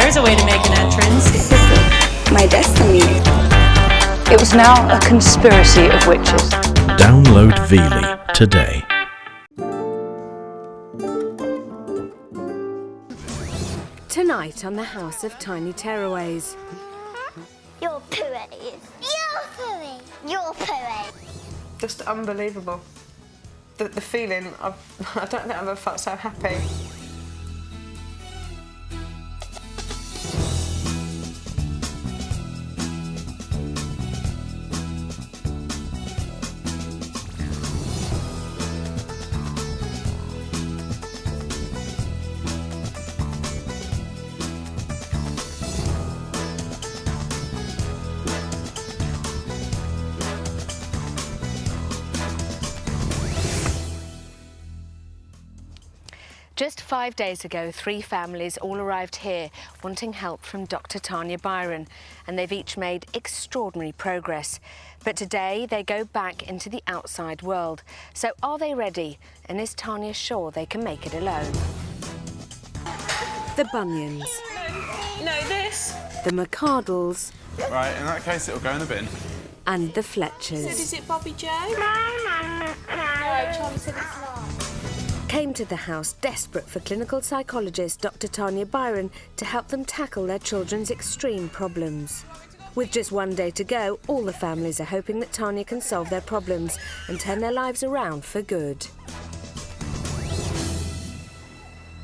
there's a way to make an entrance. This is my destiny. It was now a conspiracy of witches. Download Veely today. Tonight on the House of Tiny Tearaways. You're pooey. You're pooey. You're pooey. Just unbelievable. The feeling, I don't think I've ever felt so happy. Just 5 days ago, 3 families all arrived here wanting help from Dr. Tanya Byron, and they've each made extraordinary progress. But today they go back into the outside world. So are they ready? And is Tanya sure they can make it alone? The Bunions. No, this. The Mcardles. Right, in that case it'll go in the bin. And the Fletchers. So is it Bobby Joe? No, Charlie said it's not. Came to the house desperate for clinical psychologist Dr. Tanya Byron to help them tackle their children's extreme problems. With just one day to go, all the families are hoping that Tanya can solve their problems and turn their lives around for good.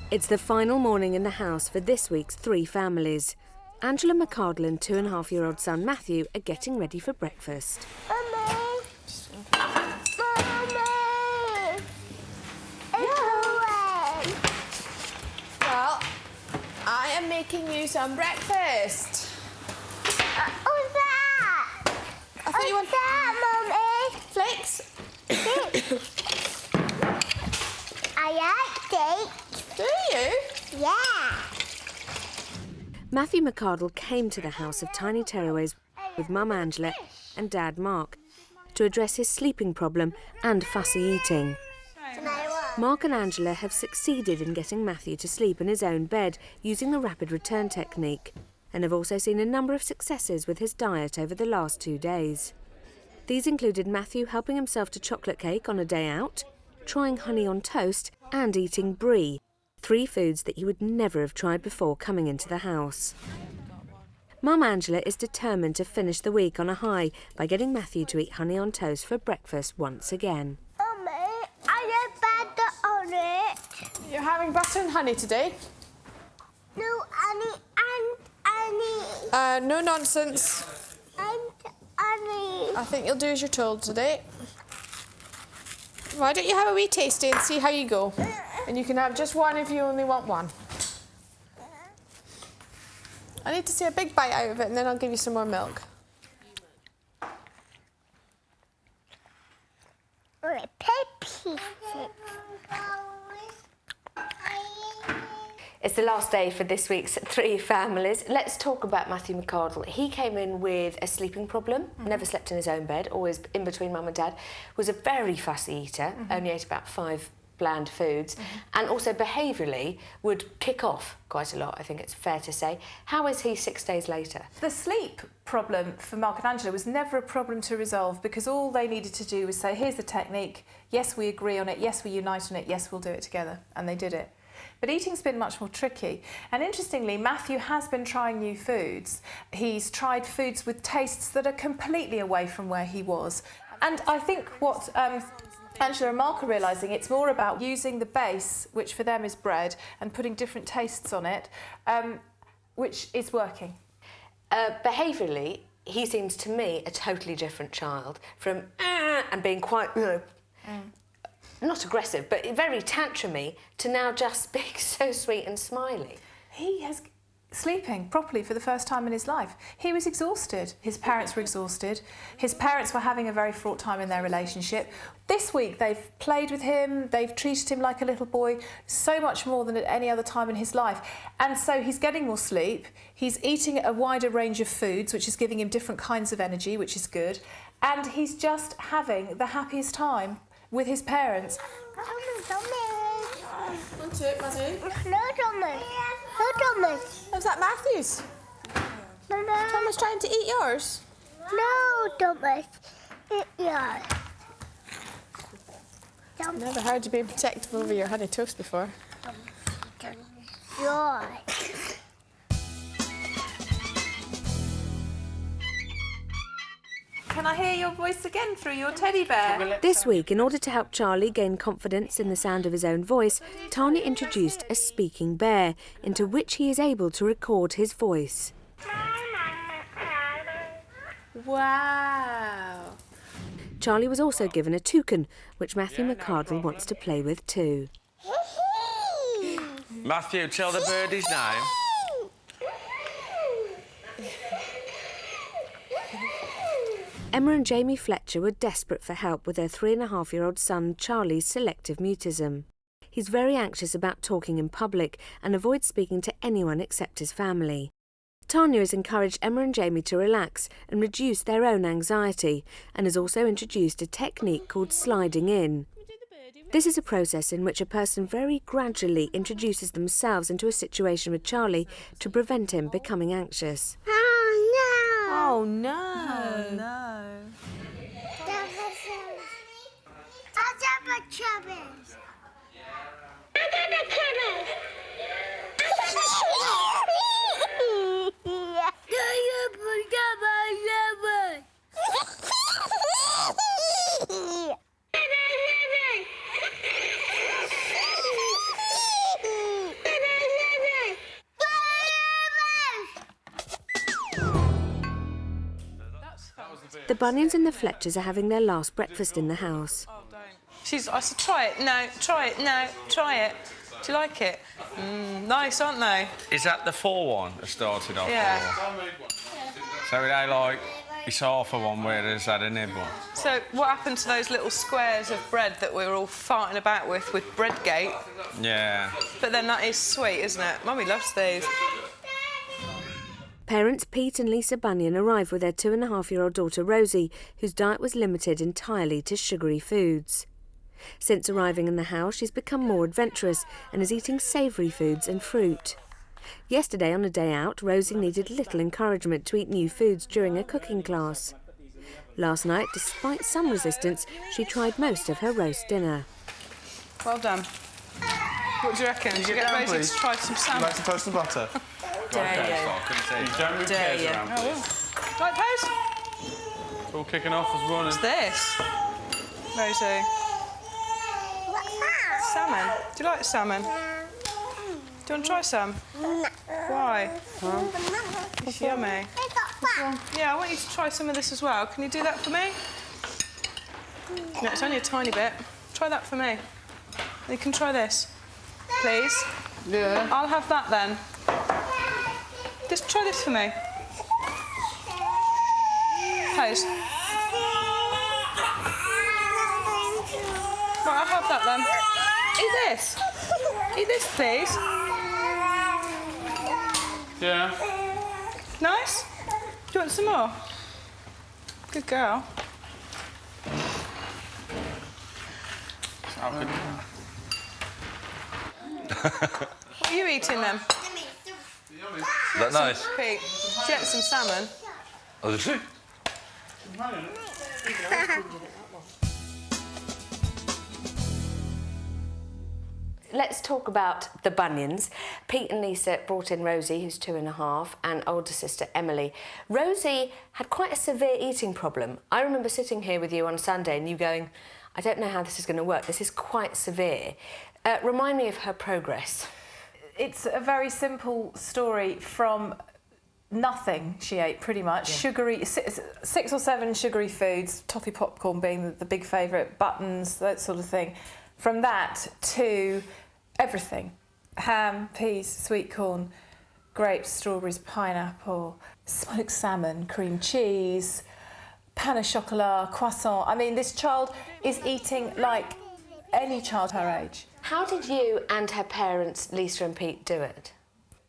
It's the final morning in the house for this week's 3 families. Angela, Mcardle and 2.5-year-old son Matthew are getting ready for breakfast. Mummy. Well, I am making you some breakfast. What's that? I thought you What's that, Mummy? Flakes? I like it. Do you? Yeah. Matthew Mcardle came to the House of Tiny Tearaways with Mum Angela and Dad Mark to address his sleeping problem and fussy eating. Mark and Angela have succeeded in getting Matthew to sleep in his own bed using the rapid return technique, and have also seen a number of successes with his diet over the last 2 days. These included Matthew helping himself to chocolate cake on a day out, trying honey on toast and eating brie, 3 foods that he would never have tried before coming into the house. Mum Angela is determined to finish the week on a high by getting Matthew to eat honey on toast for breakfast once again. Mummy, I don't butter on it. You're having butter and honey today? No, honey. No nonsense. And honey. I think you'll do as you're told today. Why don't you have a wee tasty and see how you go? And you can have just one if you only want one. I need to see a big bite out of it and then I'll give you some more milk. It's the last day for this week's 3 families. Let's talk about Matthew Mcardle. He came in with a sleeping problem, never slept in his own bed, always in between Mum and Dad, was a very fussy eater, only ate about 5 bland foods, and also behaviourally would kick off quite a lot, I think it's fair to say. How is he 6 days later? The sleep problem for Mark and Angela was never a problem to resolve, because all they needed to do was say, here's the technique, yes, we agree on it, yes, we unite on it, yes, we'll do it together, and they did it. But eating's been much more tricky. And interestingly, Matthew has been trying new foods. He's tried foods with tastes that are completely away from where he was. And I think what Angela and Mark are realising, it's more about using the base, which for them is bread, and putting different tastes on it, which is working. Behaviourally, he seems to me a totally different child from and being quite, not aggressive, but very tantrumy, to now just being so sweet and smiley. He has sleeping properly for the first time in his life. He was exhausted. His parents were exhausted. His parents were having a very fraught time in their relationship. This week they've played with him, they've treated him like a little boy, so much more than at any other time in his life. And so he's getting more sleep, he's eating a wider range of foods, which is giving him different kinds of energy, which is good. And he's just having the happiest time with his parents. Tommy. Want it, Matthew? No, Tommy. No, Thomas. Was that Matthew's? No. Thomas trying to eat yours? No, Thomas. Yeah. Never heard you being protective over your honey toast before. Joy. Can I hear your voice again through your teddy bear? This week, in order to help Charlie gain confidence in the sound of his own voice, Tanya introduced a speaking bear, into which he is able to record his voice. Wow. Charlie was also given a toucan, which Matthew Mcardle wants to play with too. Matthew, tell the bird his name. Emma and Jamie Fletcher were desperate for help with their 3.5-year-old son Charlie's selective mutism. He's very anxious about talking in public and avoids speaking to anyone except his family. Tanya has encouraged Emma and Jamie to relax and reduce their own anxiety, and has also introduced a technique called sliding in. This is a process in which a person very gradually introduces themselves into a situation with Charlie to prevent him becoming anxious. Oh no. Oh no. The Bunions and the Fletchers are having their last breakfast in the house. I said, try it. No, try it. No, try it. Do you like it? Nice, aren't they? Is that the 4 one that started off? Yeah. So they like, it's half a one where there's had a nib one. So what happened to those little squares of bread that we were all farting about with Breadgate? Yeah. But then that is sweet, isn't it? Mummy loves these. Parents Pete and Lisa Bunyan arrived with their 2.5-year-old daughter Rosie, whose diet was limited entirely to sugary foods. Since arriving in the house, she's become more adventurous and is eating savoury foods and fruit. Yesterday, on a day out, Rosie needed little encouragement to eat new foods during a cooking class. Last night, despite some resistance, she tried most of her roast dinner. Well done. What do you reckon? Did you get Rosie to try some salmon? Would you like some toast and butter? Dare you. You don't move chairs around, please. Right, Pose? It's all kicking off as running. What's this? Rosie. Salmon. Do you like salmon? Do you want to try some? Why? It's yummy. Yeah, I want you to try some of this as well. Can you do that for me? No, it's only a tiny bit. Try that for me. You can try this, please. Yeah. I'll have that then. Just try this for me. Pose. Right, I'll have that then. Eat this. Eat this, please. Yeah. Nice? Do you want some more? Good girl. What are you eating then? Is that nice? Pete, do you want some salmon? Oh, is it? Let's talk about the Bunions. Pete and Lisa brought in Rosie, who's 2.5, and older sister Emily. Rosie had quite a severe eating problem. I remember sitting here with you on Sunday and you going, I don't know how this is going to work. This is quite severe. Remind me of her progress. It's a very simple story. From nothing she ate, pretty much. Yeah. Sugary, 6 or 7 sugary foods, toffee popcorn being the big favourite, buttons, that sort of thing. From that to everything. Ham, peas, sweet corn, grapes, strawberries, pineapple, smoked salmon, cream cheese, pain au chocolat, croissant. I mean, this child is eating like any child her age. How did you and her parents, Lisa and Pete, do it?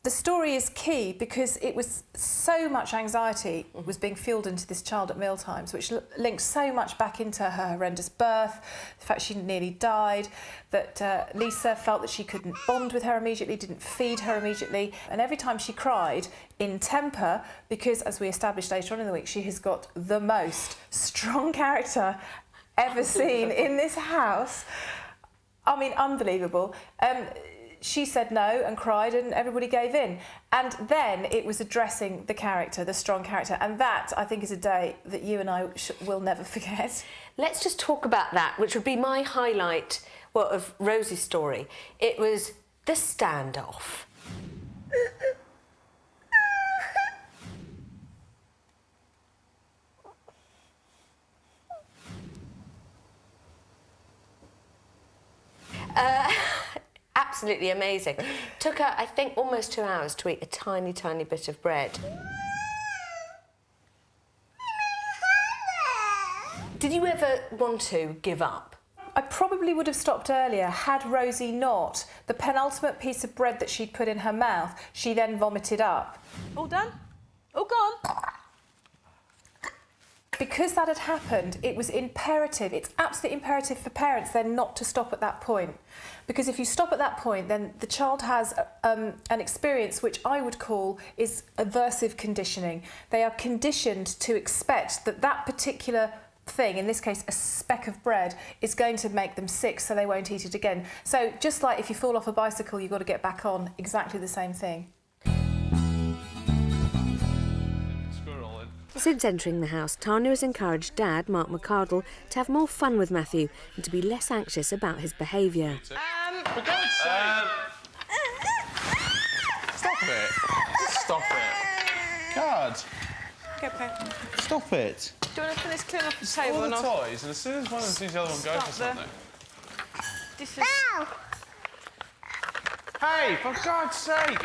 The story is key because it was so much anxiety was being fueled into this child at mealtimes, which links so much back into her horrendous birth, the fact she nearly died, that Lisa felt that she couldn't bond with her immediately, didn't feed her immediately, and every time she cried in temper, because as we established later on in the week, she has got the most strong character ever seen in this house. I mean, unbelievable. She said no and cried and everybody gave in. And then it was addressing the character, the strong character. And that, I think, is a day that you and I will never forget. Let's just talk about that, which would be my highlight, well, of Rosie's story. It was the standoff. Absolutely amazing. Took her, I think, almost 2 hours to eat a tiny, tiny bit of bread. Did you ever want to give up? I probably would have stopped earlier had Rosie not. The penultimate piece of bread that she'd put in her mouth, she then vomited up. All done? All gone? Because that had happened, it was imperative, it's absolutely imperative for parents then not to stop at that point. Because if you stop at that point, then the child has an experience which I would call is aversive conditioning. They are conditioned to expect that that particular thing, in this case a speck of bread, is going to make them sick, so they won't eat it again. So just like if you fall off a bicycle, you've got to get back on, exactly the same thing. Since entering the house, Tanya has encouraged Dad, Mark Mcardle, to have more fun with Matthew and to be less anxious about his behaviour. For God's sake! Stop it! Stop it! God! Get okay. Stop it! Do you want to finish clearing off the table? All and the I'll toys, and as soon as one of them sees the other one go for something. This is... Hey, for God's sake!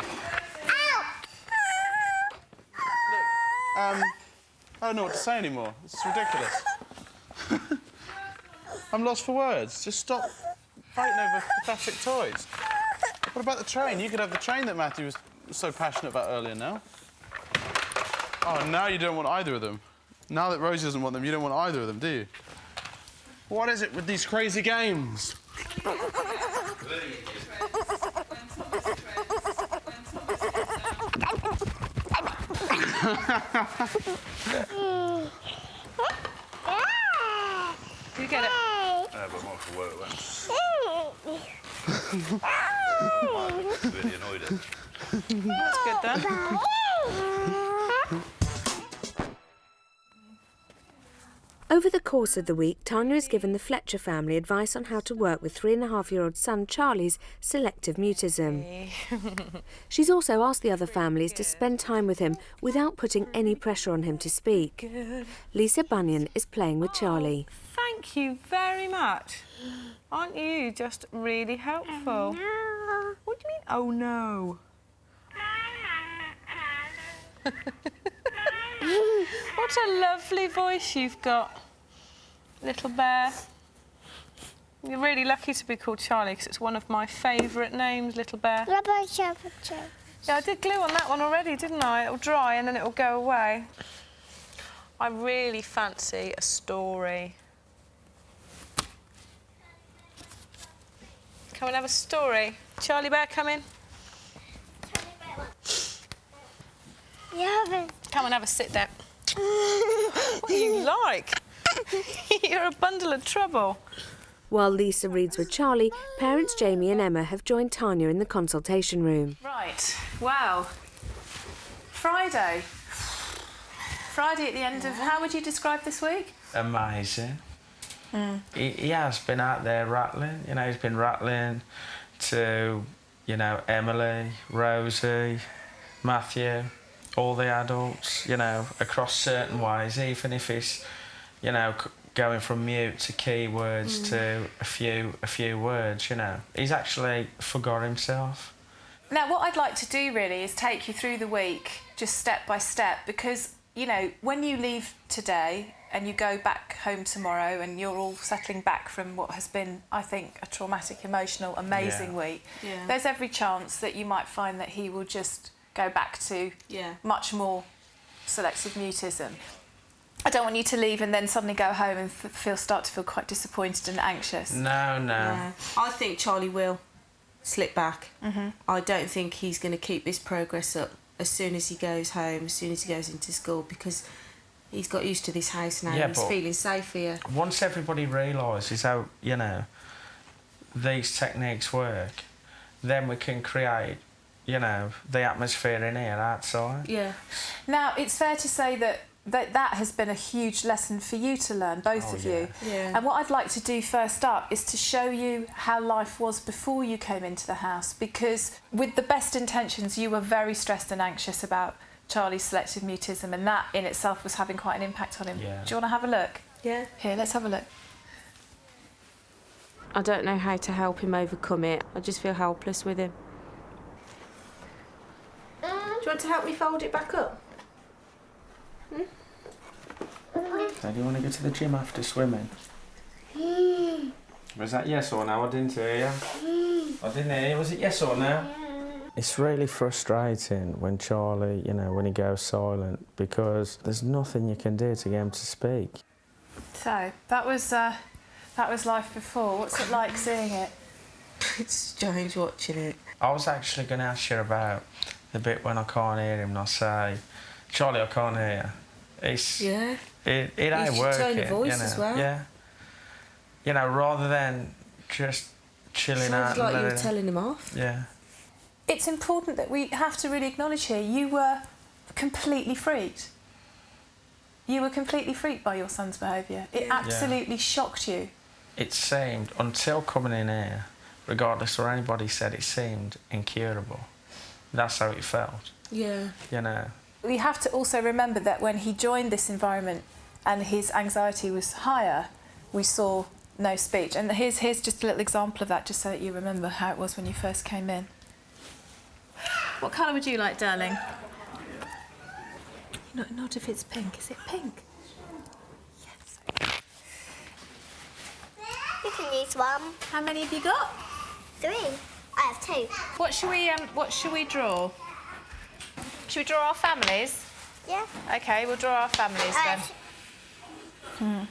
Look, I don't know what to say anymore. This is ridiculous. I'm lost for words. Just stop fighting over pathetic toys. What about the train? You could have the train that Matthew was so passionate about earlier now. Oh, now you don't want either of them. Now that Rosie doesn't want them, you don't want either of them, do you? What is it with these crazy games? Do you get it? But more for work then. Really annoyed it. That's good then. Over the course of the week, Tanya has given the Fletcher family advice on how to work with 3.5-year-old son Charlie's selective mutism. She's also asked the other families to spend time with him without putting any pressure on him to speak. Good. Lisa Bunyan is playing with Charlie. Thank you very much. Aren't you just really helpful? No. What do you mean, oh no? What a lovely voice you've got, little bear. You're really lucky to be called Charlie because it's one of my favourite names, little bear. Yeah, I did glue on that one already, didn't I? It'll dry and then it'll go away. I really fancy a story. Come and have a story. Charlie Bear, come in. Come and have a sit down. What are you like? You're a bundle of trouble. While Lisa reads with Charlie, parents Jamie and Emma have joined Tanya in the consultation room. Right, wow. Friday. Friday at the end of... How would you describe this week? Amazing. He has been out there rattling. You know, he's been rattling to, you know, Emily, Rosie, Matthew, all the adults, you know, across certain ways, even if he's, you know, going from mute to keywords to a few words, you know. He's actually forgot himself. Now, what I'd like to do, really, is take you through the week, just step by step, because, you know, when you leave today, and you go back home tomorrow and you're all settling back from what has been, I think, a traumatic, emotional, amazing week, there's every chance that you might find that he will just go back to much more selective mutism. I don't want you to leave and then suddenly go home and start to feel quite disappointed and anxious. No. I think Charlie will slip back. I don't think he's going to keep this progress up as soon as he goes home, as soon as he goes into school, because he's got used to this house now and he's feeling safe here. Once everybody realises how, you know, these techniques work, then we can create, you know, the atmosphere in here outside. Yeah. Now, it's fair to say that has been a huge lesson for you to learn, both of you. Yeah. And what I'd like to do first up is to show you how life was before you came into the house, because with the best intentions, you were very stressed and anxious about Charlie's selective mutism, and that in itself was having quite an impact on him. Yeah. Do you want to have a look? Yeah. Here, let's have a look. I don't know how to help him overcome it. I just feel helpless with him. Do you want to help me fold it back up? So do you want to go to the gym after swimming? Was that yes or no? I didn't hear you. I didn't hear you. Was it yes or no? It's really frustrating when Charlie, you know, when he goes silent, because there's nothing you can do to get him to speak. So, that was life before. What's it like seeing it? It's strange watching it. I was actually going to ask you about the bit when I can't hear him and I say, Charlie, I can't hear you. It ain't working. Tone of voice you know? as well. Yeah. You know, rather than just chilling out. Sounds like you were telling him off. Yeah. It's important that we have to really acknowledge here, you were completely freaked. You were completely freaked by your son's behaviour. It absolutely shocked you. It seemed, until coming in here, regardless of what anybody said, it seemed incurable. That's how it felt. Yeah. You know. We have to also remember that when he joined this environment and his anxiety was higher, we saw no speech. And here's just a little example of that, just so that you remember how it was when you first came in. What colour would you like, darling? Not if it's pink. Is it pink? Yes. You can use one. How many have you got? 3. I have 2. What shall we draw? Should we draw our families? Yeah. Okay, we'll draw our families then.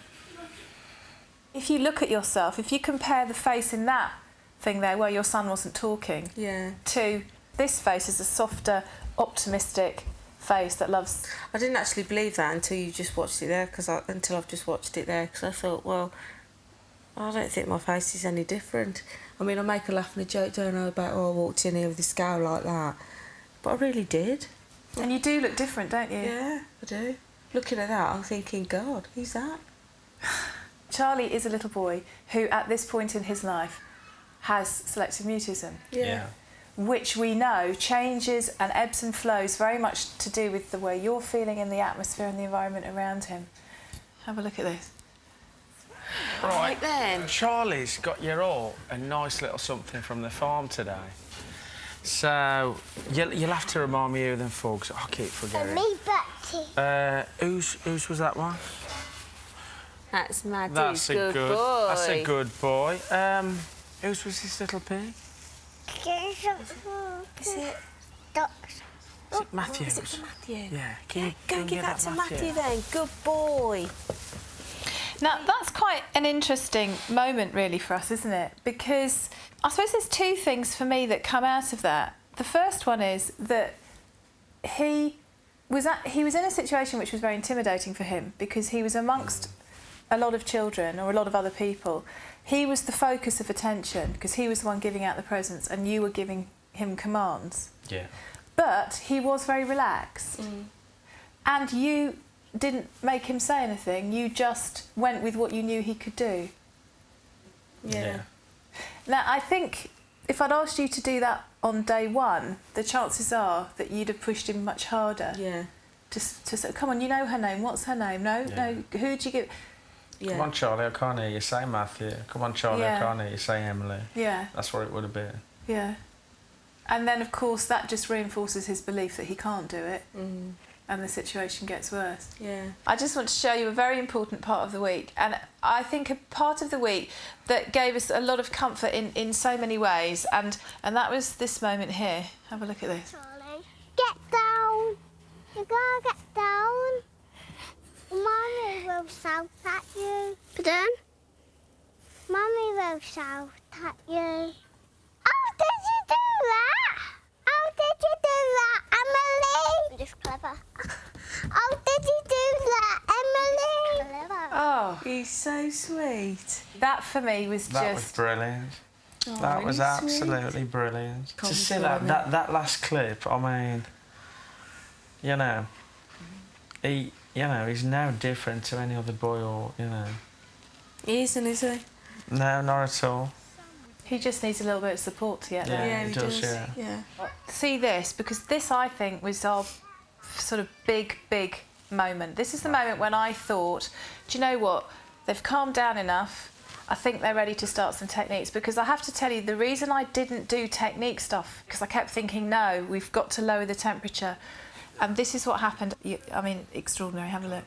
If you look at yourself, if you compare the face in that thing there where your son wasn't talking to this face is a softer, optimistic face that loves... I didn't actually believe that until you just watched it there, until I've just watched it there, because I thought, well, I don't think my face is any different. I mean, I make a laugh and a joke, don't I, about, I walked in here with a scowl like that. But I really did. And you do look different, don't you? Yeah, I do. Looking at that, I'm thinking, God, who's that? Charlie is a little boy who, at this point in his life, has selective mutism. Yeah. Which we know changes and ebbs and flows very much to do with the way you're feeling in the atmosphere and the environment around him. Have a look at this. Right then. Charlie's got you all a nice little something from the farm today. So, you'll have to remind me who them folks. I keep forgetting. Me, Betty. Whose was that one? That's Maddie's. That's a good boy. That's a good boy. Whose was this little pig? Is it? Is it Matthew's? Is it for Matthew? Yeah. Can you Go and give that to Matthew then. Good boy. Now, that's quite an interesting moment, really, for us, isn't it? Because I suppose there's 2 things for me that come out of that. The first one is that he was in a situation which was very intimidating for him, because he was amongst a lot of children or a lot of other people. He was the focus of attention because he was the one giving out the presents and you were giving him commands. Yeah. But he was very relaxed. And you didn't make him say anything, you just went with what you knew he could do. Yeah. Now, I think if I'd asked you to do that on day 1, the chances are that you'd have pushed him much harder. Yeah. To say, come on, you know her name, what's her name? No, who'd you give... Yeah. Come on, Charlie, I can't hear you say Matthew. Come on, Charlie, I can't hear you say Emily. Yeah. That's what it would have been. Yeah. And then, of course, that just reinforces his belief that he can't do it. and the situation gets worse. Yeah. I just want to show you a very important part of the week, and I think a part of the week that gave us a lot of comfort in so many ways, and that was this moment here. Have a look at this. Charlie, get down. You gotta get down. Mummy will shout at you. Pardon? Mummy will shout at you. How did you do that? How did you do that, Emily? I'm just clever. How did you do that, Emily? Clever. Oh, He's so sweet. that for me was That just... was brilliant. Oh, That was he's absolutely brilliant. Can't To see be that, doing that last clip, I mean, you know, he's no different to any other boy or, you know. He isn't, is he? No, not at all. He just needs a little bit of support to get there. Yeah, he does, yeah. See this, because this, I think, was our sort of big moment. This is the moment when I thought, do you know what? They've calmed down enough. I think they're ready to start some techniques, because I have to tell you, the reason I didn't do technique stuff, because I kept thinking, no, we've got to lower the temperature. And this is what happened. I mean, extraordinary. Have a look.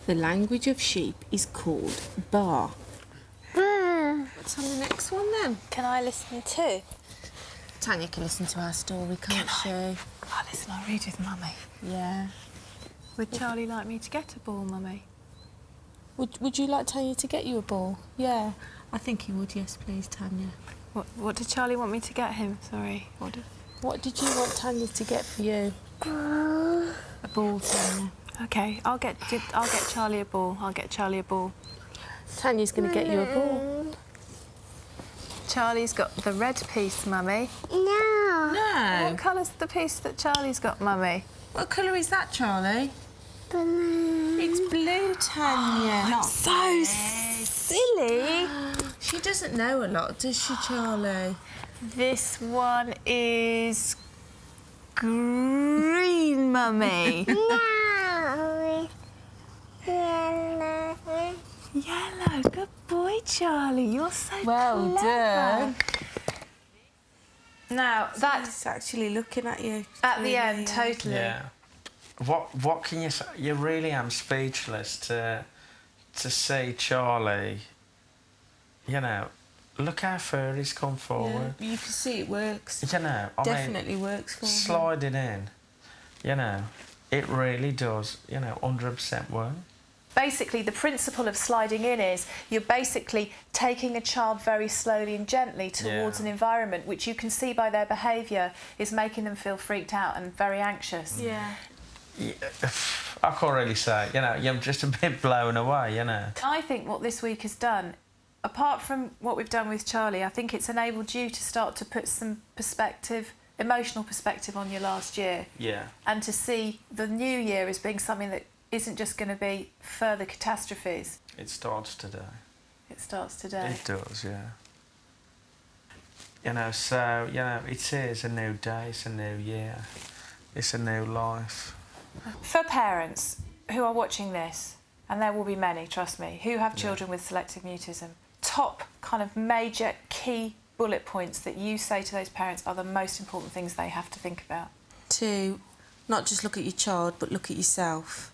The language of sheep is called bar. What's on the next one then? Can I listen too? Tanya can listen to our story, can't she? I'll listen, I'll read with Mummy. Yeah. Would Charlie like me to get a ball, Mummy? Would you like Tanya to get you a ball? Yeah. I think he would, yes, please, Tanya. What did Charlie want me to get him? Sorry. What did you want Tanya to get for you? A ball, Tanya. Okay, I'll get Charlie a ball. I'll get Charlie a ball. Tanya's going to get you a ball. Charlie's got the red piece, Mummy. No. No. What colour's the piece that Charlie's got, Mummy? What colour is that, Charlie? Blue. It's blue, Tanya. Not so silly. She doesn't know a lot, does she, Charlie? This one is green, Mummy. No. Yellow. Good boy, Charlie. You're so Well clever. done. Now, that's He's actually looking at you. at the end, totally. Yeah. What can you say? You really am speechless to see Charlie, you know, look how far he's come forward. Yeah, you can see it works. You know, I Definitely mean, works for him. sliding in, you know, it really does, you know, 100% work. Basically, the principle of sliding in is you're basically taking a child very slowly and gently towards an environment which you can see by their behaviour is making them feel freaked out and very anxious. Yeah. I can't really say, you know, you're just a bit blown away, you know. I think what this week has done, apart from what we've done with Charlie, I think it's enabled you to start to put some perspective, emotional perspective on your last year. Yeah. And to see the new year as being something that isn't just going to be further catastrophes. It starts today. It starts today. It does, yeah. You know, so, you know, it is a new day, it's a new year, it's a new life. For parents who are watching this, and there will be many, trust me, who have children with selective mutism, top kind of major key bullet points that you say to those parents are the most important things they have to think about? To not just look at your child, but look at yourself.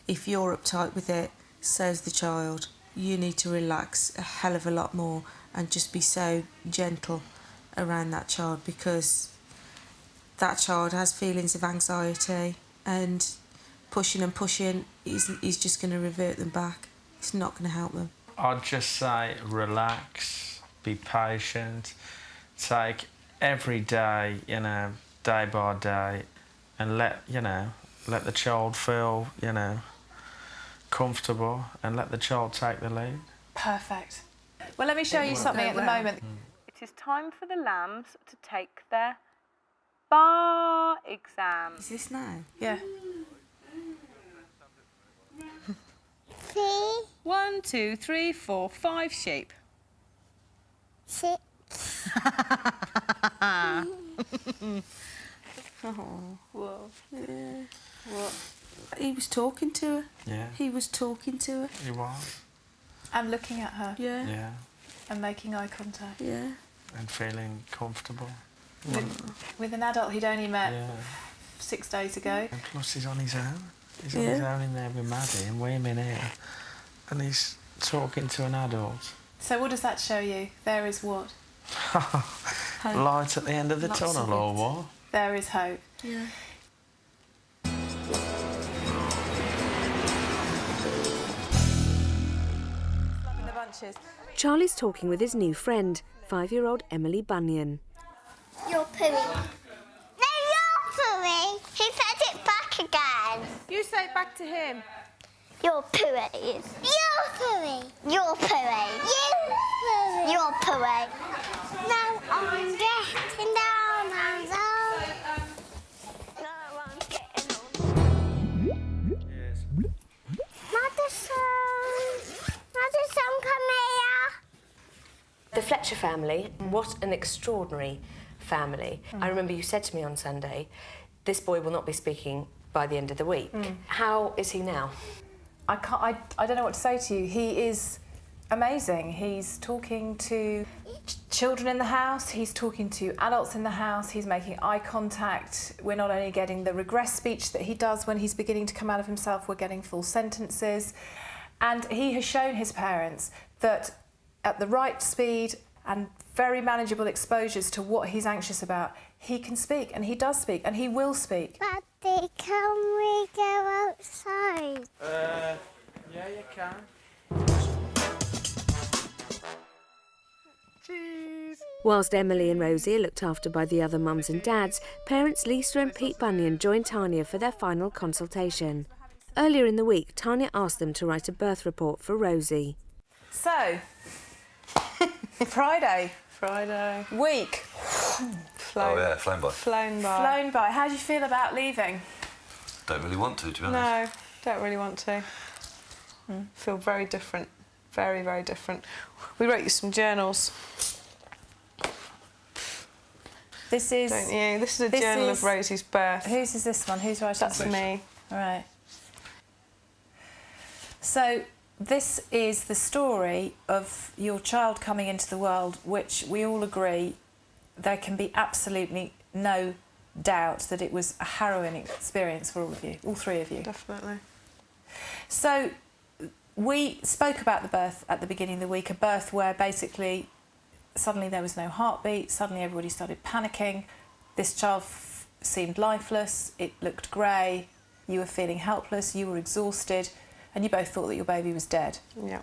If you're uptight with it, so's the child. You need to relax a hell of a lot more and just be so gentle around that child, because that child has feelings of anxiety, and pushing and pushing is just going to revert them back. It's not going to help them. I'd just say relax, be patient, take every day, you know, day by day, and let the child feel, you know, comfortable, and let the child take the lead. Perfect. Well, let me show you something at the moment. It is time for the lambs to take their bar exam. Is this now? Yeah. 1, 2, 3, 4, 5 sheep. 6. Oh, whoa. Yeah. What? He was talking to her. Yeah. He was talking to her. He was. And looking at her. Yeah. Yeah. And making eye contact. Yeah. And feeling comfortable. With an adult he'd only met 6 days ago. And plus he's on his own. He's on his own in there with Maddie and we're in here. And he's talking to an adult. So what does that show you? There is what? Light at the end of the Lots tunnel, of or it. what? There is hope. Yeah. The bunches. Charlie's talking with his new friend, 5-year-old Emily Bunyan. You're pooey. No, you're pooey. He said it back again. You say it back to him. You're pooey. You're pooey. You're pooey. You're pooey. Now I'm getting down and out. Now I'm getting on. Yes. Madison, come here. The Fletcher family, what an extraordinary family. I remember you said to me on Sunday, this boy will not be speaking by the end of the week. How is he now? I don't know what to say to you. He is amazing. He's talking to children in the house, he's talking to adults in the house, he's making eye contact. We're not only getting the regress speech that he does when he's beginning to come out of himself, we're getting full sentences. And he has shown his parents that at the right speed and very manageable exposures to what he's anxious about, he can speak, and he does speak, and he will speak. Daddy, can we go outside? Yeah, you can. Cheese. Whilst Emily and Rosie are looked after by the other mums and dads, parents Lisa and Pete Bunyan joined Tanya for their final consultation. Earlier in the week, Tanya asked them to write a birth report for Rosie. So, Friday. Week. Flown by. Flown by. How do you feel about leaving? Don't really want to be honest. No, don't really want to. Feel very different. Very, very different. We wrote you some journals. This is... Don't you? This is a journal of Rosie's birth. Whose is this one? Who's writing this? That's me. All right. So, this is the story of your child coming into the world, which we all agree there can be absolutely no doubt that it was a harrowing experience for all of you, all three of you. Definitely. So, we spoke about the birth at the beginning of the week, a birth where basically suddenly there was no heartbeat, suddenly everybody started panicking, this child seemed lifeless, it looked grey, you were feeling helpless, you were exhausted, and you both thought that your baby was dead. Yeah.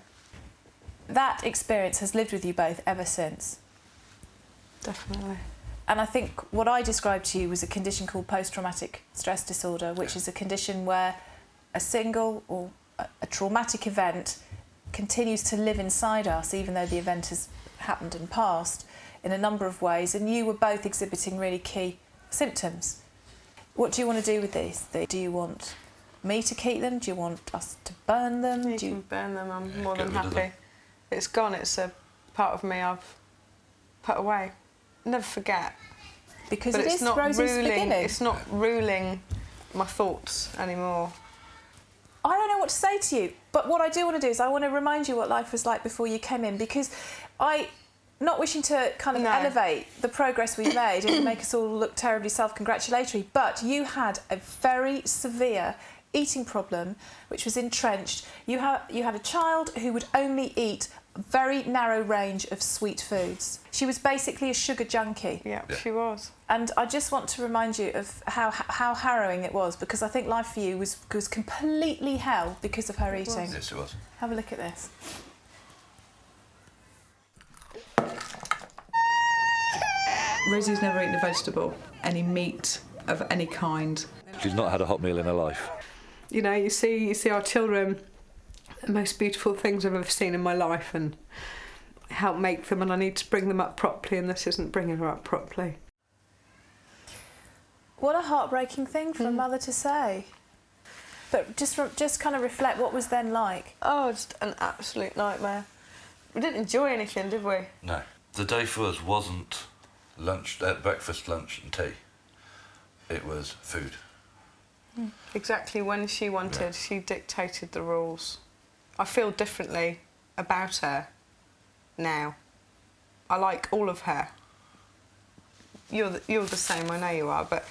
That experience has lived with you both ever since. Definitely. And I think what I described to you was a condition called post-traumatic stress disorder, which is a condition where a single or a traumatic event continues to live inside us, even though the event has happened and passed, in a number of ways, and you were both exhibiting really key symptoms. What do you want to do with these? Do you want me to keep them? Do you want us to burn them? You can burn them, I'm more than happy. It's gone, it's a part of me I've put away. Never forget. Because but it it's is not Rosie's ruling, beginning. It's not ruling my thoughts anymore. I don't know what to say to you, but what I do want to do is I want to remind you what life was like before you came in, because not wishing to kind of elevate the progress we've made and make us all look terribly self-congratulatory, but you had a very severe eating problem which was entrenched. You had a child who would only eat a very narrow range of sweet foods. She was basically a sugar junkie. Yeah, she was. And I just want to remind you of how harrowing it was, because I think life for you was completely hell because of her eating. Yes, it was. Have a look at this. Rosie's never eaten a vegetable, any meat of any kind. She's not had a hot meal in her life. You know, you see our children, the most beautiful things I've ever seen in my life, and help make them, and I need to bring them up properly, and this isn't bringing her up properly. What a heartbreaking thing for a mother to say. But just kind of reflect what was then like. Oh, just an absolute nightmare. We didn't enjoy anything, did we? No. The day for us wasn't breakfast, lunch and tea. It was food. Exactly when she wanted, she dictated the rules. I feel differently about her now. I like all of her. you're the same, I know you are, but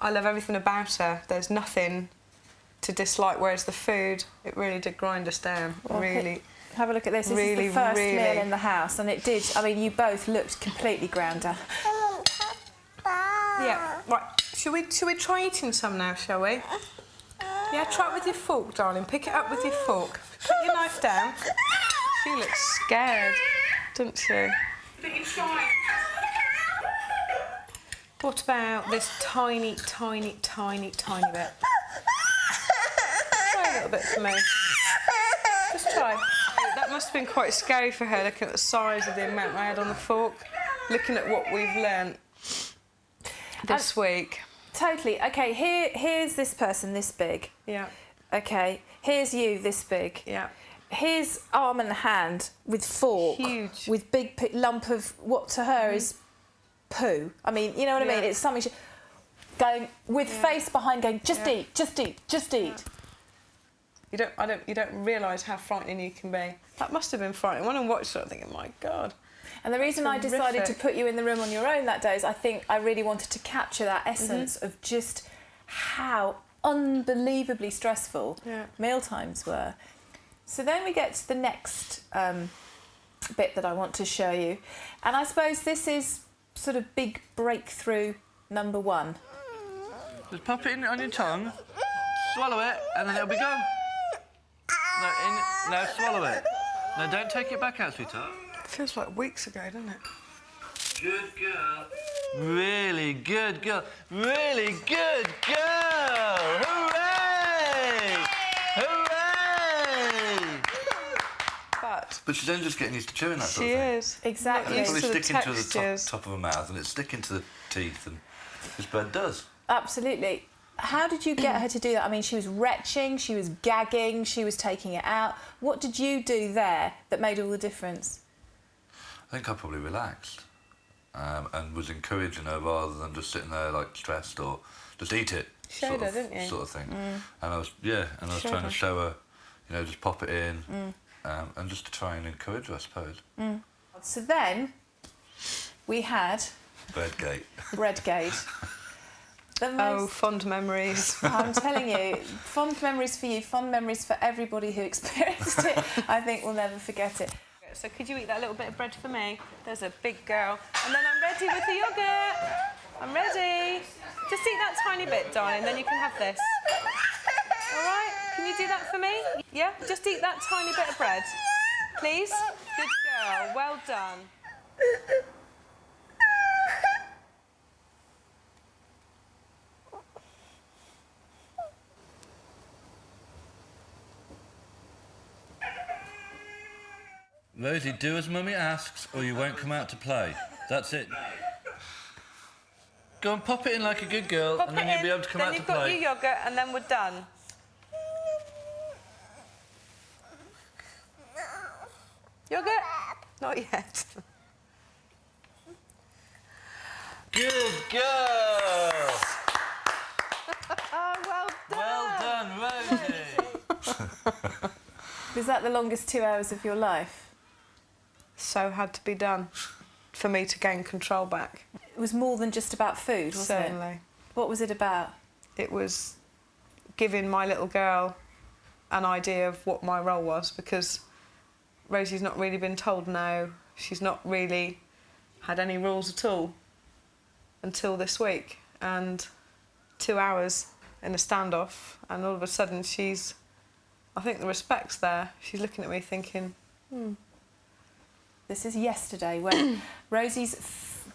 I love everything about her. There's nothing to dislike, whereas the food, it really did grind us down, well, really. Have a look at this. This is the first meal in the house, and it did. I mean, you both looked completely ground down. Yeah, right. Should we try eating some now, shall we? Yeah, try it with your fork, darling. Pick it up with your fork. Put your knife down. She looks scared, doesn't she? But you try. What about this tiny, tiny, tiny, tiny bit? Try a little bit for me. Just try. That must have been quite scary for her, looking at the size of the amount I had on the fork, looking at what we've learnt this week. Totally. OK, here's this person this big. Yeah. OK, here's you this big. Yeah. Here's arm and hand with fork. Huge. With big lump of what to her is poo. I mean, you know what I mean? It's something going with face behind, going, just eat, just eat, just eat. You don't realise how frightening you can be. That must have been frightening. When I watched it, I'm thinking, my God. And the reason I decided to put you in the room on your own that day is I think I really wanted to capture that essence of just how unbelievably stressful mealtimes were. So then we get to the next bit that I want to show you. And I suppose this is sort of big breakthrough number 1. Just pop it in on your tongue, swallow it, and then it'll be gone. No, swallow it. No, don't take it back out, sweetheart. It feels like weeks ago, doesn't it? Good girl. Really good girl. Really good girl. Hooray! Hooray! But she's only just getting used to chewing that sort of thing. She is. Exactly. It's probably Used to the sticking to the top of her mouth, and it's sticking to the teeth, and this bird does. Absolutely. How did you get her to do that? I mean, she was retching, she was gagging, she was taking it out. What did you do there that made all the difference? I think I probably relaxed and was encouraging her rather than just sitting there like stressed or just eat it. Showed her, didn't you? Sort of thing. And I was trying to show her, you know, just pop it in and just to try and encourage her, I suppose. So then we had Breadgate. Breadgate. Oh, fond memories. I'm telling you, fond memories for you, fond memories for everybody who experienced it. I think we'll never forget it. So could you eat that little bit of bread for me? There's a big girl. And then I'm ready with the yoghurt. I'm ready. Just eat that tiny bit, darling, then you can have this. All right? Can you do that for me? Yeah? Just eat that tiny bit of bread. Please? Good girl. Well done. Rosie, do as Mummy asks, or you won't come out to play. That's it. Go and pop it in like a good girl, and then you'll be able to come out to play. Then you've got your yoghurt, and then we're done. Yoghurt? Not yet. Good girl! Oh, well done! Well done, Rosie! Was that the longest 2 hours of your life? So had to be done for me to gain control back. It was more than just about food, wasn't it? Certainly. What was it about? It was giving my little girl an idea of what my role was, because Rosie's not really been told no. She's not really had any rules at all until this week. And 2 hours in a standoff, and all of a sudden she's... I think the respect's there. She's looking at me thinking, This is yesterday when Rosie's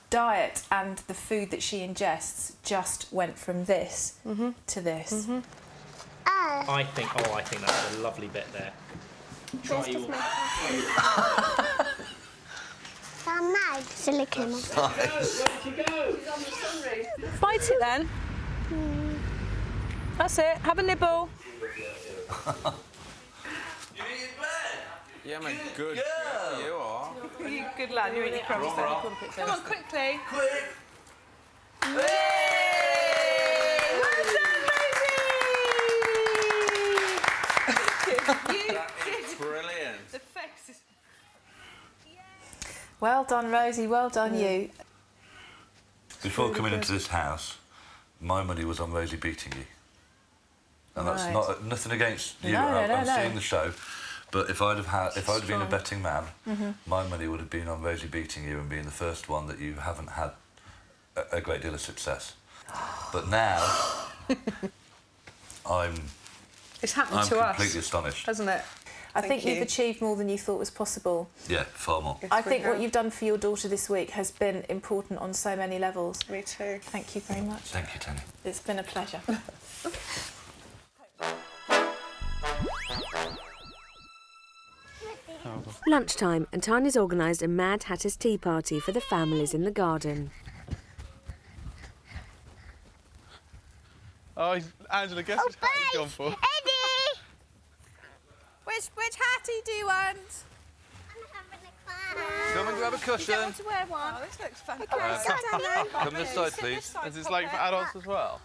diet and the food that she ingests just went from this to this. I think that's a lovely bit there. Try your... Bite it then. That's it. Have a nibble. Yeah, I'm a good girl. You are. You good lad. You're eating your crumbs. Come on, quickly. Quick! Well done, Rosie! Brilliant. The face is... Well done, Rosie. Well done, you. Before coming into this house, my money was on Rosie beating you. And that's nothing against you. I'm seeing the show. But if I'd have been a betting man, my money would have been on Rosie beating you and being the first one that you haven't had a great deal of success. But now, It's happened to us. I'm completely astonished. Hasn't it? I think you've achieved more than you thought was possible. Yeah, far more. I think what you've done for your daughter this week has been important on so many levels. Me too. Thank you very much. Thank you, Tanya. It's been a pleasure. Lunchtime, and Tanya's organised a Mad Hatter's tea party for the families in the garden. Oh, Angela, guess which hat he's gone for? Eddie! Which hattie do you want? Come and grab a cushion. You don't want to wear one? Oh, this looks fun. Come this side, please. Is this like for adults as well?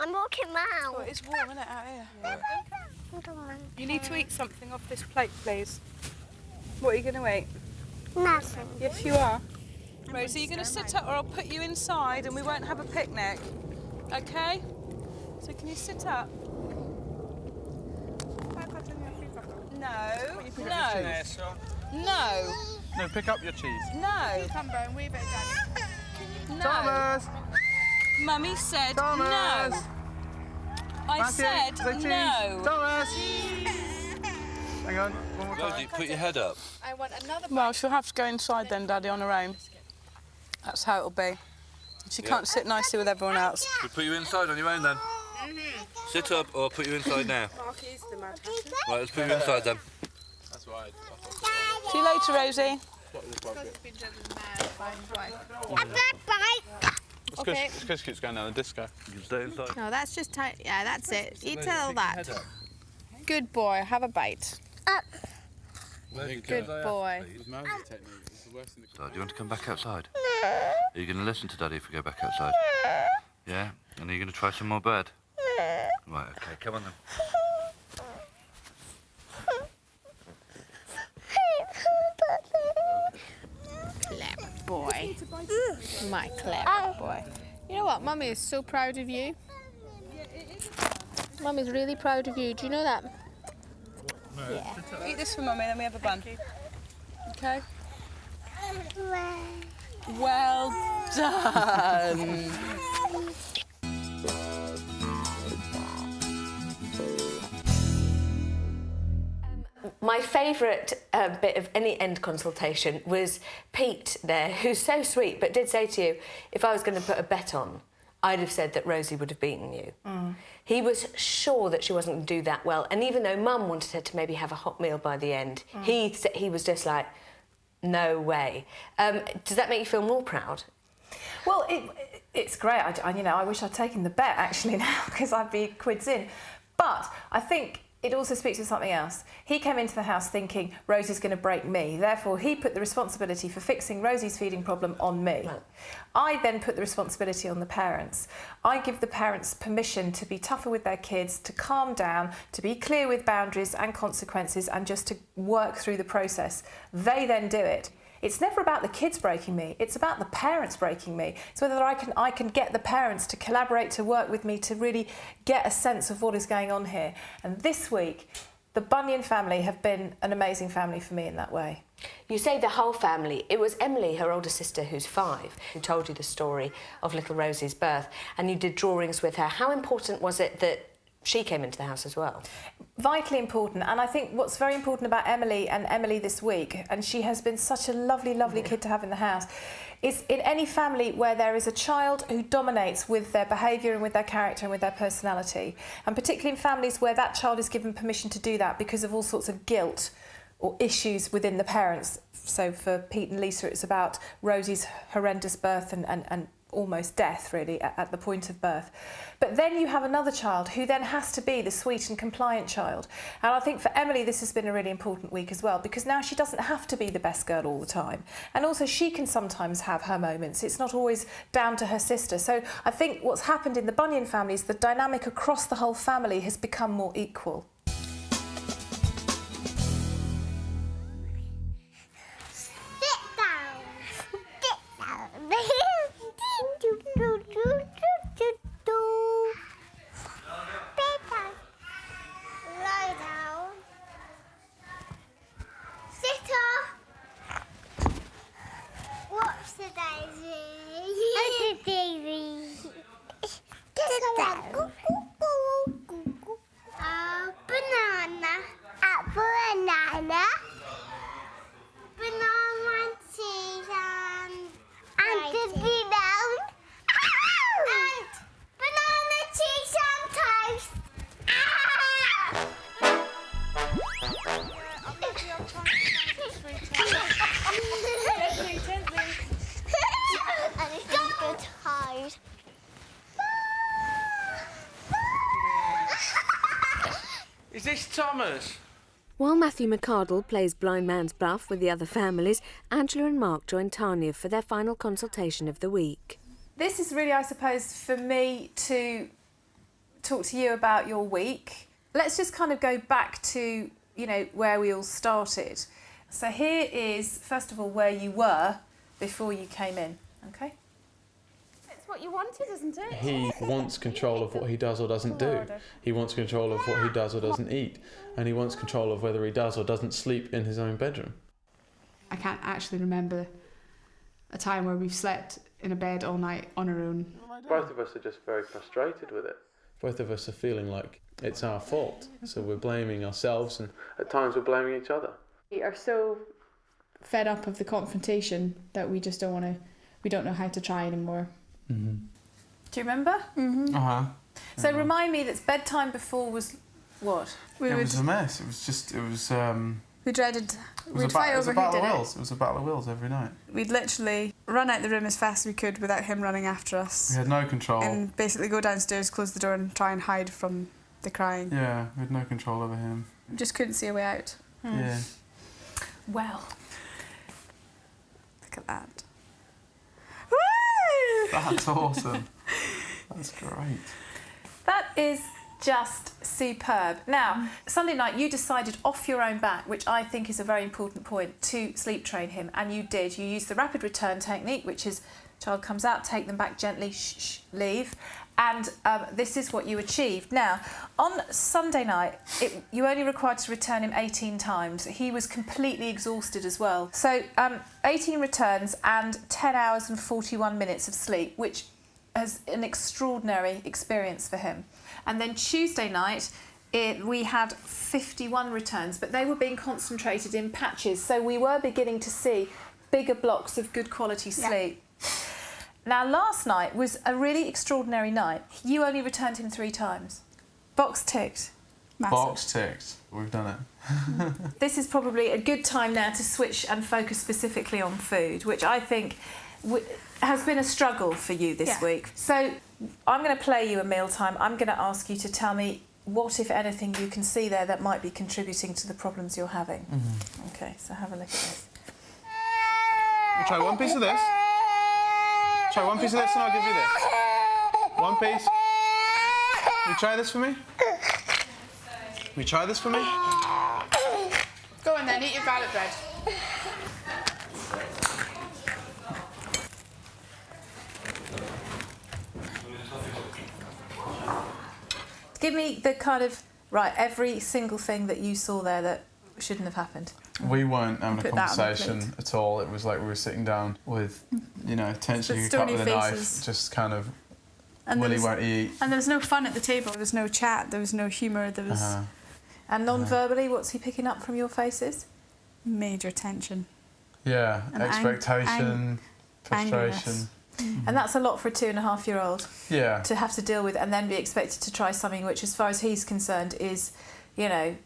I'm walking round. Oh, it's warm, isn't it, out here? Yeah. You need to eat something off this plate, please. What are you going to eat? Nothing. Yes, you are. Rosie, you're going to sit up or I'll put you inside and we won't have a picnic. OK? So can you sit up? No. No. No. No, pick up your cheese. No. Cucumber and weave it, Daddy. No. Thomas! Mummy said Thomas! no. I Matthew, said say cheese. no. Thomas! Hang on, one more time. Rosie, put your head up. I want another. Well, she'll have to go inside then, Daddy, on her own. That's how it'll be. She can't sit nicely with everyone else. We'll put you inside on your own then. Sit up or I'll put you inside now. Mark is the Mad Hatter. Right, let's put you inside then. That's what I thought. See you later, Rosie. It's because keeps going down the disco. You can stay inside. No, that's just tight. Yeah, that's it. Eat all that. Good boy. Have a bite. Good boy. So, do you want to come back outside? Are you going to listen to Daddy if we go back outside? Yeah? And are you going to try some more bread? Right, OK, come on then. Clever boy. My clever boy. You know what? Mummy is so proud of you. Mummy's really proud of you. Do you know that? Yeah. Eat this for Mummy, then we have a bun. OK? Well done. My favourite bit of any end consultation was Pete there, who's so sweet, but did say to you, if I was going to put a bet on, I'd have said that Rosie would have beaten you. He was sure that she wasn't going to do that well, and even though Mum wanted her to maybe have a hot meal by the end, he was just like, no way. Does that make you feel more proud? Well, it's great. I wish I'd taken the bet, actually, now, because I'd be quids in. But I think it also speaks to something else. He came into the house thinking Rosie's going to break me. Therefore, he put the responsibility for fixing Rosie's feeding problem on me. Right. I then put the responsibility on the parents. I give the parents permission to be tougher with their kids, to calm down, to be clear with boundaries and consequences, and just to work through the process. They then do it. It's never about the kids breaking me, it's about the parents breaking me. It's whether I can get the parents to collaborate, to work with me, to really get a sense of what is going on here. And this week, the Bunyan family have been an amazing family for me in that way. You say the whole family. It was Emily, her older sister, who's 5, who told you the story of little Rosie's birth, and you did drawings with her. How important was it that she came into the house as well? Vitally important, and I think what's very important about Emily this week, and she has been such a lovely, lovely kid to have in the house, is in any family where there is a child who dominates with their behaviour and with their character and with their personality, and particularly in families where that child is given permission to do that because of all sorts of guilt or issues within the parents. So for Pete and Lisa, it's about Rosie's horrendous birth and almost death, really, at the point of birth. But then you have another child who then has to be the sweet and compliant child. And I think for Emily, this has been a really important week as well, because now she doesn't have to be the best girl all the time. And also she can sometimes have her moments. It's not always down to her sister. So I think what's happened in the Bunyan family is the dynamic across the whole family has become more equal. Sit down. Sit down. this Thomas? While Matthew Mcardle plays blind man's bluff with the other families, Angela and Mark join Tanya for their final consultation of the week. This is really, I suppose, for me to talk to you about your week. Let's just kind of go back to, you know, where we all started. So here is, first of all, where you were before you came in, okay? It's what you wanted, isn't it? He wants control of what he does or doesn't do. He wants control of what he does or doesn't eat. And he wants control of whether he does or doesn't sleep in his own bedroom. I can't actually remember a time where we've slept in a bed all night on our own. Both of us are just very frustrated with it. Both of us are feeling like it's our fault. So we're blaming ourselves and at times we're blaming each other. We are so fed up of the confrontation that we just we don't know how to try anymore. Do you remember? So remind me, that bedtime before was what? It was a mess. It was We dreaded... We'd fight over who did it. It was a battle of wills every night. We'd literally run out the room as fast as we could without him running after us. We had no control. And basically go downstairs, close the door and try and hide from the crying. Yeah, we had no control over him. We just couldn't see a way out. Yeah. Well. Look at that. That's awesome. That's great. That is just superb. Now, Sunday night you decided off your own back, which I think is a very important point, to sleep train him, and you did. You used the rapid return technique, which is child comes out, take them back gently, shh, leave, and this is what you achieved. Now, on Sunday night, you only required to return him 18 times. He was completely exhausted as well. So 18 returns and 10 hours and 41 minutes of sleep, which is an extraordinary experience for him. And then Tuesday night, we had 51 returns, but they were being concentrated in patches, so we were beginning to see bigger blocks of good quality sleep. Yeah. Now, last night was a really extraordinary night. You only returned him 3 times. Box ticked. Massive. Box ticked. We've done it. This is probably a good time now to switch and focus specifically on food, which I think has been a struggle for you this week. So I'm going to play you a mealtime. I'm going to ask you to tell me what, if anything, you can see there that might be contributing to the problems you're having. Okay, so have a look at this. We'll try one piece of this. Try one piece of this and I'll give you this. One piece. Will you try this for me? Will you try this for me? Go on then, eat your garlic bread. Give me the kind of, right, every single thing that you saw there that shouldn't have happened. We weren't having a conversation at all. It was like we were sitting down with, you know, tension you could cut with a knife, just kind of, will he, won't he eat? And there was no fun at the table. There was no chat, there was no humour, there was... And non-verbally, what's he picking up from your faces? Major tension. Yeah, and expectation, frustration. And that's a lot for a 2.5-year-old to have to deal with and then be expected to try something which, as far as he's concerned, is, you know,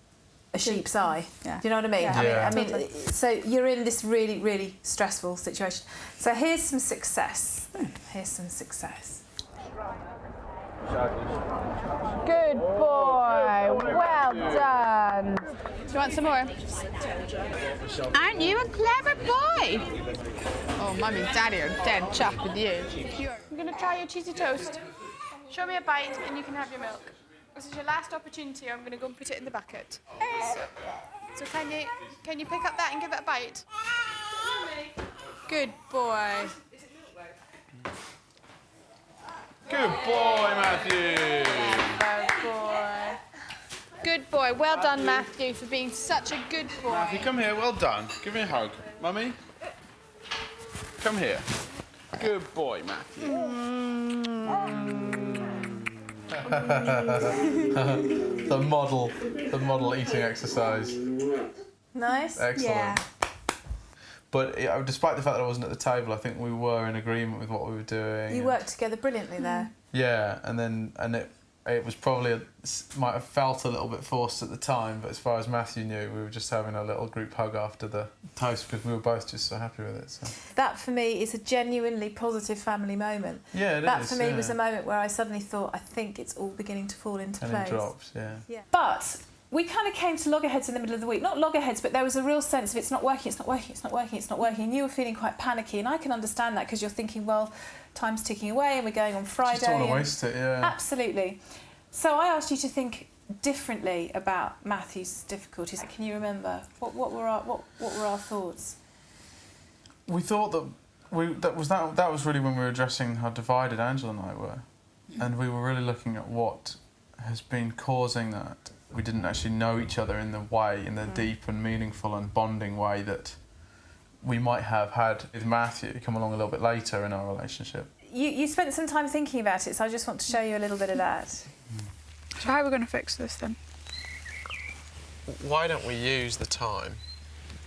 a sheep's eye. Yeah. Do you know what I mean? Yeah. I mean, so you're in this really, really stressful situation. So here's some success. Here's some success. Good boy. Well done. Do you want some more? Aren't you a clever boy? Oh, Mummy and Daddy are dead chuffed with you. I'm going to try your cheesy toast. Show me a bite and you can have your milk. This is your last opportunity. I'm going to go and put it in the bucket. So can you pick up that and give it a bite? Good boy. Good boy, Matthew. Good boy. Good boy. Well done, Matthew, for being such a good boy. Matthew, come here. Well done. Give me a hug. Mummy, come here. Good boy, Matthew. The model eating exercise. Nice. Excellent. Yeah. But despite the fact that I wasn't at the table, I think we were in agreement with what we were doing. You worked together brilliantly there. Yeah, and it was probably might have felt a little bit forced at the time, but as far as Matthew knew, we were just having a little group hug after the toast because we were both just so happy with it. So. That for me is a genuinely positive family moment. Yeah, it is. That for me was a moment where I suddenly thought, I think it's all beginning to fall into place. And it drops, yeah. But we kind of came to loggerheads in the middle of the week. Not loggerheads, but there was a real sense of it's not working, it's not working, it's not working, it's not working. And you were feeling quite panicky, and I can understand that because you're thinking, well, time's ticking away and we're going on Friday. Just don't want to waste it, yeah. Absolutely. So I asked you to think differently about Matthew's difficulties. Can you remember? What were our thoughts? We thought that was really when we were addressing how divided Angela and I were. And we were really looking at what has been causing that. We didn't actually know each other in the deep and meaningful and bonding way that we might have had with Matthew come along a little bit later in our relationship. You spent some time thinking about it, so I just want to show you a little bit of that. So how are we going to fix this then? Why don't we use the time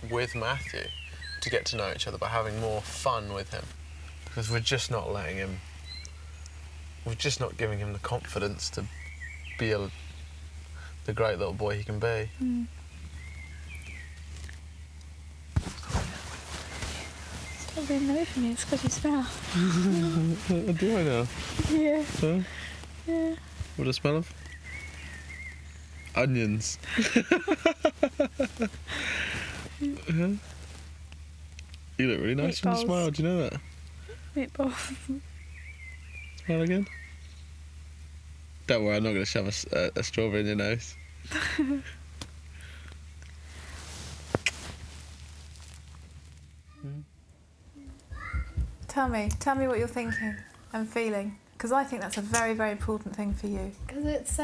with Matthew to get to know each other by having more fun with him? Because we're just not letting him... We're just not giving him the confidence to be the great little boy he can be. Stop being away from me, it's because you smell. Do I know? Yeah. Huh? Yeah. What do I smell of? Onions. You look really nice when you smile, do you know that? Meatballs. Smile again? Don't worry, I'm not going to shove a strawberry in your nose. Tell me what you're thinking and feeling, because I think that's a very, very important thing for you. Because it's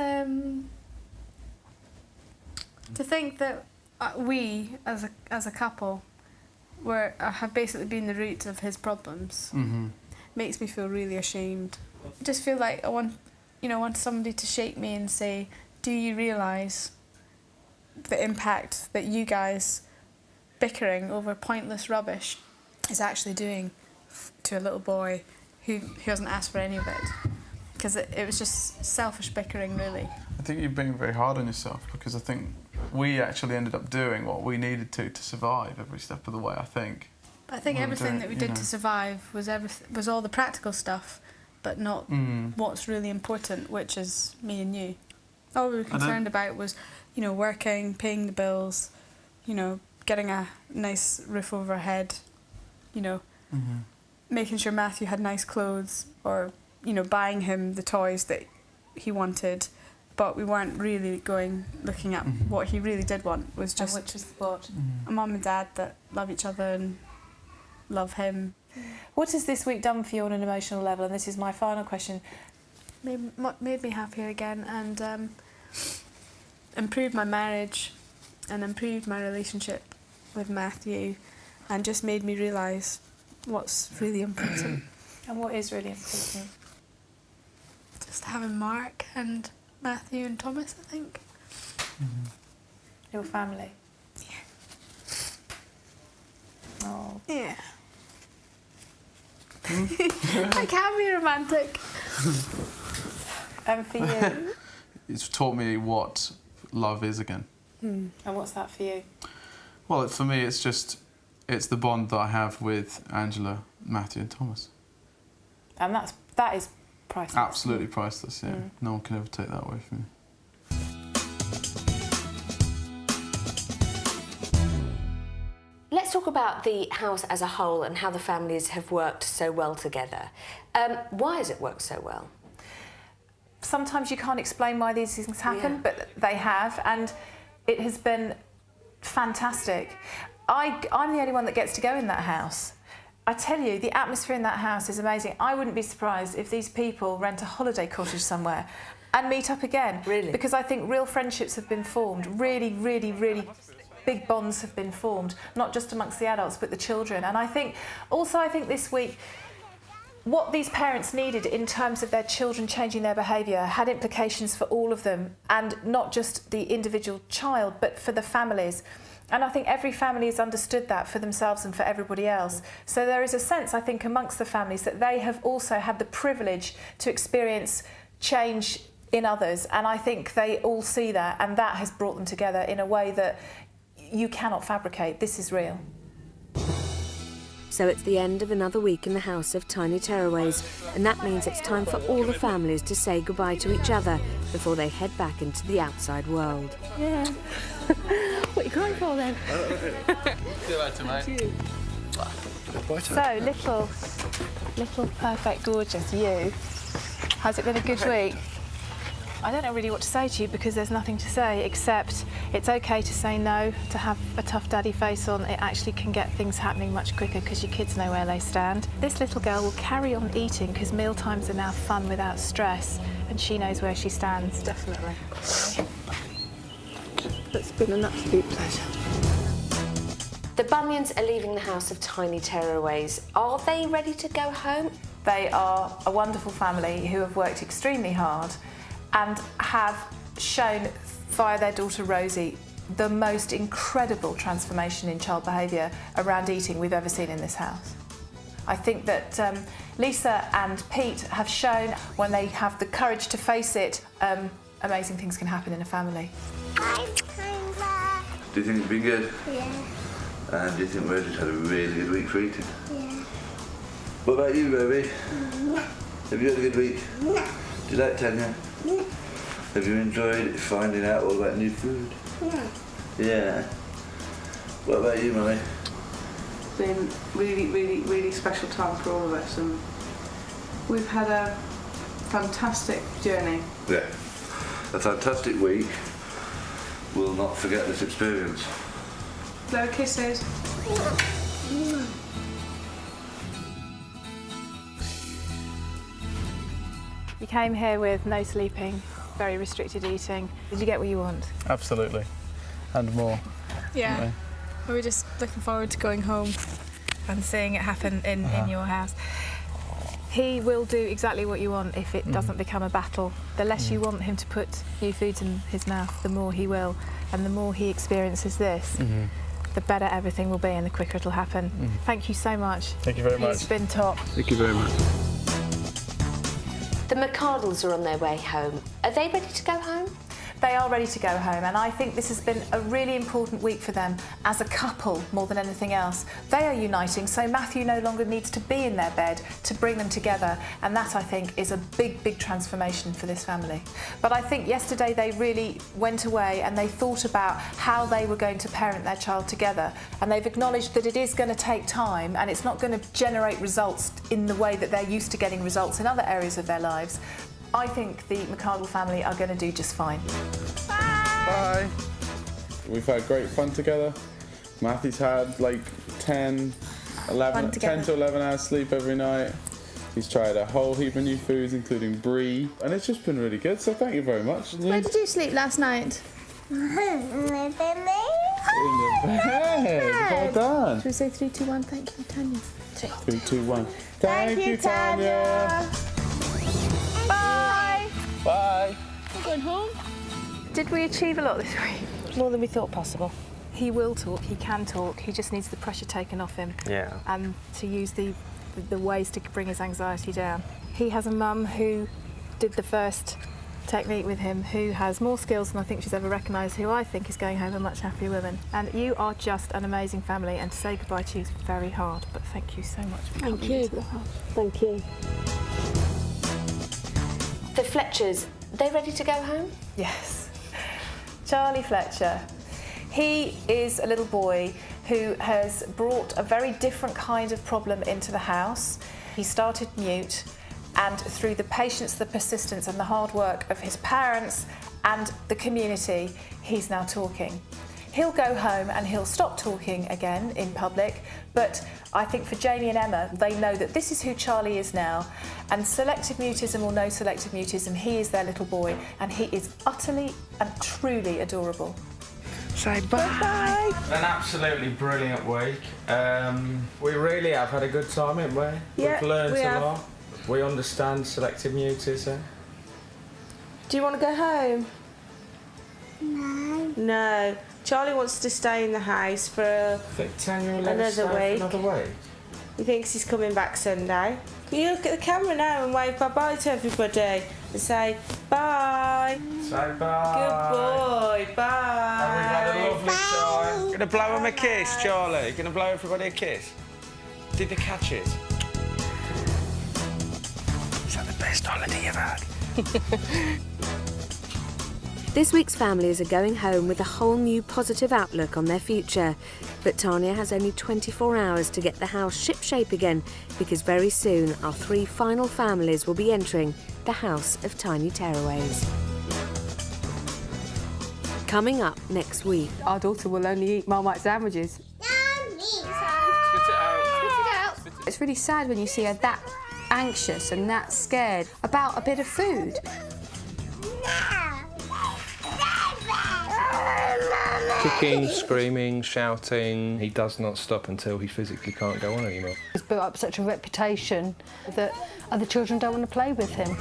to think that we as a couple have basically been the root of his problems. Makes me feel really ashamed. I just feel like I want somebody to shake me and say, do you realise the impact that you guys bickering over pointless rubbish is actually doing to a little boy who hasn't asked for any of it? Because it was just selfish bickering, really. I think you're being very hard on yourself, because I think we actually ended up doing what we needed to survive every step of the way, I think. But I think everything that we did to survive was all the practical stuff, but not what's really important, which is me and you. All we were concerned about was, working, paying the bills, getting a nice roof over our head, making sure Matthew had nice clothes, or, buying him the toys that he wanted. But we weren't really looking at what he really did want, was just which was what? A mum and dad that love each other and love him. What has this week done for you on an emotional level? And this is my final question. Made me happier again, and improved my marriage and improved my relationship with Matthew, and just made me realise what's really important. And what is really important? Just having Mark and Matthew and Thomas, I think. Your family? Yeah. Oh. Yeah. I can be romantic. And for you? It's taught me what love is again. And what's that for you? Well, for me, it's the bond that I have with Angela, Matthew and Thomas. And that is priceless. Absolutely priceless, yeah. No one can ever take that away from me. Let's talk about the house as a whole and how the families have worked so well together. Why has it worked so well? Sometimes you can't explain why these things happen, but they have, and it has been fantastic. I'm the only one that gets to go in that house. I tell you, the atmosphere in that house is amazing. I wouldn't be surprised if these people rent a holiday cottage somewhere and meet up again. Really? Because I think real friendships have been formed. Really, really, really big bonds have been formed, not just amongst the adults, but the children. And I think this week, what these parents needed in terms of their children changing their behaviour had implications for all of them, and not just the individual child, but for the families. And I think every family has understood that for themselves and for everybody else. So there is a sense, I think, amongst the families that they have also had the privilege to experience change in others. And I think they all see that, and that has brought them together in a way that you cannot fabricate. This is real. So it's the end of another week in the House of Tiny Tearaways, and that means it's time for all the families to say goodbye to each other before they head back into the outside world. Yeah. What are you crying for then? See you later, mate. So, little perfect gorgeous you. Has it been a good week? I don't know really what to say to you because there's nothing to say except it's okay to say no, to have a tough daddy face on. It actually can get things happening much quicker because your kids know where they stand. This little girl will carry on eating because meal times are now fun without stress, and she knows where she stands. Definitely. It's been an absolute pleasure. The Bunions are leaving the House of Tiny Tearaways. Are they ready to go home? They are a wonderful family who have worked extremely hard and have shown via their daughter Rosie the most incredible transformation in child behaviour around eating we've ever seen in this house. I think that Lisa and Pete have shown when they have the courage to face it, amazing things can happen in a family. Do you think it's been good? Yeah. And do you think Rosie's had a really good week for eating? Yeah. What about you, Rosie? No. Have you had a good week? No. Do you like Tanya? No. Have you enjoyed finding out all about new food? No. Yeah. What about you, Mummy? It's been really special time for all of us, and we've had a fantastic journey. Yeah. A fantastic week. We'll not forget this experience. Blow kisses. You came here with no sleeping, very restricted eating. Did you get what you want? Absolutely. And more. Yeah. We were just looking forward to going home and seeing it happen in your house. He will do exactly what you want if it doesn't become a battle. The less you want him to put new foods in his mouth, the more he will. And the more he experiences this, the better everything will be and the quicker it'll happen. Thank you so much. Thank you very much. It's been top. Thank you very much. The Mcardles are on their way home. Are they ready to go home? They are ready to go home, and I think this has been a really important week for them as a couple more than anything else. They are uniting, so Matthew no longer needs to be in their bed to bring them together, and that, I think, is a big transformation for this family. But I think yesterday they really went away and they thought about how they were going to parent their child together, and they've acknowledged that it is going to take time and it's not going to generate results in the way that they're used to getting results in other areas of their lives. I think the Mcardle family are going to do just fine. Bye. We've had great fun together. Matthew's had like 10 to 11 hours sleep every night. He's tried a whole heap of new foods, including brie, and it's just been really good, so thank you very much. Where did you sleep last night? In the bed. Well done. Should we say 3, 2, 1? Thank you, Tanya. 3, 2, 1. Thank you, Tanya. Bye. Bye. We're going home. Did we achieve a lot this week? More than we thought possible. He will talk, he can talk, he just needs the pressure taken off him. Yeah. And to use the ways to bring his anxiety down. He has a mum who did the first technique with him, who has more skills than I think she's ever recognised, who I think is going home a much happier woman. And you are just an amazing family, and to say goodbye to you is very hard, but thank you so much for coming. Thank you. Thank you. The Fletchers, they ready to go home? Yes. Charlie Fletcher. He is a little boy who has brought a very different kind of problem into the house. He started mute, and through the patience, the persistence and the hard work of his parents and the community, he's now talking. He'll go home and he'll stop talking again in public, but I think for Jamie and Emma, they know that this is who Charlie is now, and selective mutism or no selective mutism, he is their little boy, and he is utterly and truly adorable. Say bye. An absolutely brilliant week. We really have had a good time, haven't we? Yeah, We've learned we a have. lot. We understand selective mutism. Do you want to go home? No. No. Charlie wants to stay in the house for I think Tanya will let us stay another for week. another week. He thinks he's coming back Sunday. Can you look at the camera now and wave bye-bye to everybody and say bye? Say bye. Good boy, bye. And we've had a lovely time. Gonna blow him a kiss, Charlie. Gonna blow everybody a kiss. Did they catch it? Is that the best holiday you've had? This week's families are going home with a whole new positive outlook on their future. But Tanya has only 24 hours to get the house shipshape again, because very soon our 3 final families will be entering the House of Tiny Tearaways. Coming up next week. Our daughter will only eat Marmite sandwiches. Spit it out. It's really sad when you see her that anxious and that scared about a bit of food. Kicking, screaming, shouting. He does not stop until he physically can't go on anymore. He's built up such a reputation that other children don't want to play with him.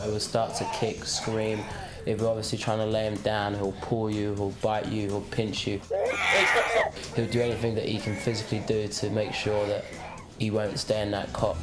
I will start to kick, scream. If you're obviously trying to lay him down, he'll pull you, he'll bite you, he'll pinch you. He'll do anything that he can physically do to make sure that he won't stay in that cot.